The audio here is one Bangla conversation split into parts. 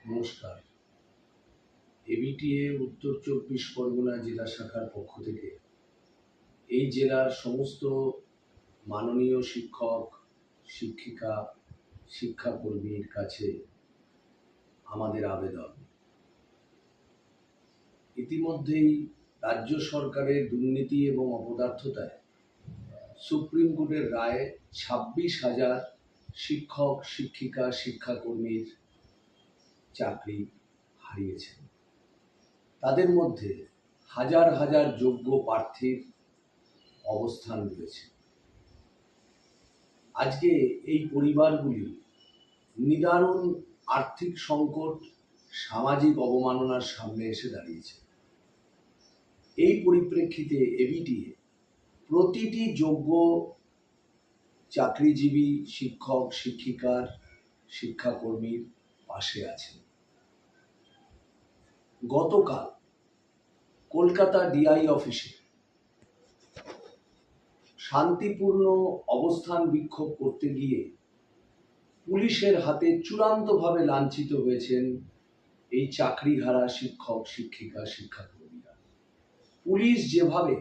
নমস্কার। এবিটিএ উত্তর ২৪ পরগনা জেলা শাখার পক্ষ থেকে এই জেলার সমস্ত মাননীয় শিক্ষক, শিক্ষিকা, শিক্ষাকর্মীর কাছে আমাদের আবেদন, ইতিমধ্যেই রাজ্য সরকারের দুর্নীতি এবং অপদার্থতায় সুপ্রিম কোর্টের রায়ে ২৬,০০০ শিক্ষক, শিক্ষিকা, শিক্ষাকর্মীর চাকরি হারিয়েছেন। তাদের মধ্যে হাজার হাজার যোগ্য প্রার্থীর অবস্থান রয়েছে। আজকে এই পরিবারগুলি নিদারুণ আর্থিক সংকট, সামাজিক অবমাননার সামনে এসে দাঁড়িয়েছে। এই পরিপ্রেক্ষিতে এবিটিএ প্রতিটি যোগ্য চাকরিজীবী শিক্ষক, শিক্ষিকার, শিক্ষাকর্মীর পাশে আছে। গতকাল কলকাতা ডিআই অফিসে শান্তিপূর্ণ অবস্থান বিক্ষোভ করতে গিয়ে পুলিশের হাতে চূড়ান্তভাবে লাঞ্ছিত হয়েছেন এই চাকরিহারা শিক্ষক, শিক্ষিকা, শিক্ষাকর্মীরা। পুলিশ যেভাবে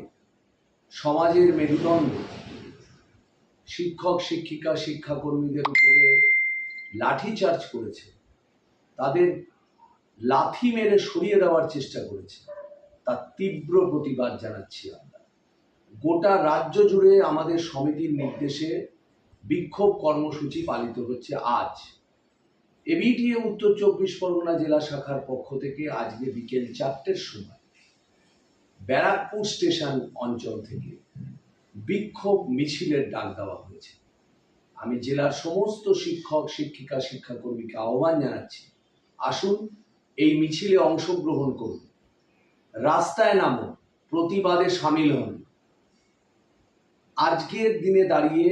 সমাজের মেরুদণ্ড শিক্ষক, শিক্ষিকা, শিক্ষাকর্মীদের উপরে লাঠিচার্জ করেছে, তাদের লাথি মেরে সরিয়ে দেওয়ার চেষ্টা করেছে, তার তীব্র প্রতিবাদ জানাচ্ছি আমরা। গোটা রাজ্য জুড়ে আমাদের সমিতির নির্দেশে বিক্ষোভ কর্মসূচি পালিত হচ্ছে আজ। এবিটিএ উত্তর ২৪ পরগনা জেলা শাখার পক্ষ থেকে আজকে বিকেল ৪টের সময় ব্যারাকপুর স্টেশন অঞ্চল থেকে বিক্ষোভ মিছিলের ডাক দেওয়া হয়েছে। আমি জেলার সমস্ত শিক্ষক, শিক্ষিকা, শিক্ষাকর্মীকে আহ্বান জানাচ্ছি, আসুন এই মিছিলে অংশগ্রহণ করুন, রাস্তায় নামুন, প্রতিবাদে সামিল হন। আজকের দিনে দাঁড়িয়ে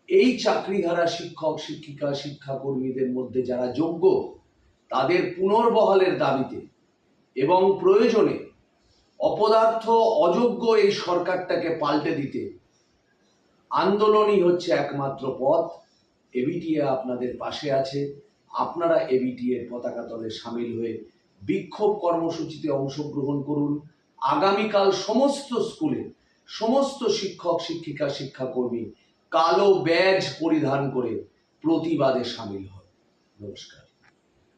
এই চাকরিহারা শিক্ষক, শিক্ষিকা, শিক্ষাকর্মীদের মধ্যে যারা যোগ্য, তাদের পুনর্বহালের দাবিতে এবং প্রয়োজনে অপদার্থ, অযোগ্য এই সরকারটাকে পাল্টে দিতে আন্দোলনই হচ্ছে একমাত্র পথ। এবিটিএ আপনাদের পাশে আছে। আপনারা এবিটিএর পতাকা তলে সামিল হয়ে বিক্ষোভ কর্মসূচিতে অংশগ্রহণ করুন। আগামীকাল সমস্ত স্কুলে সমস্ত শিক্ষক, শিক্ষিকা, শিক্ষাকর্মী কালো ব্যাজ পরিধান করে প্রতিবাদে সামিল হন। নমস্কার।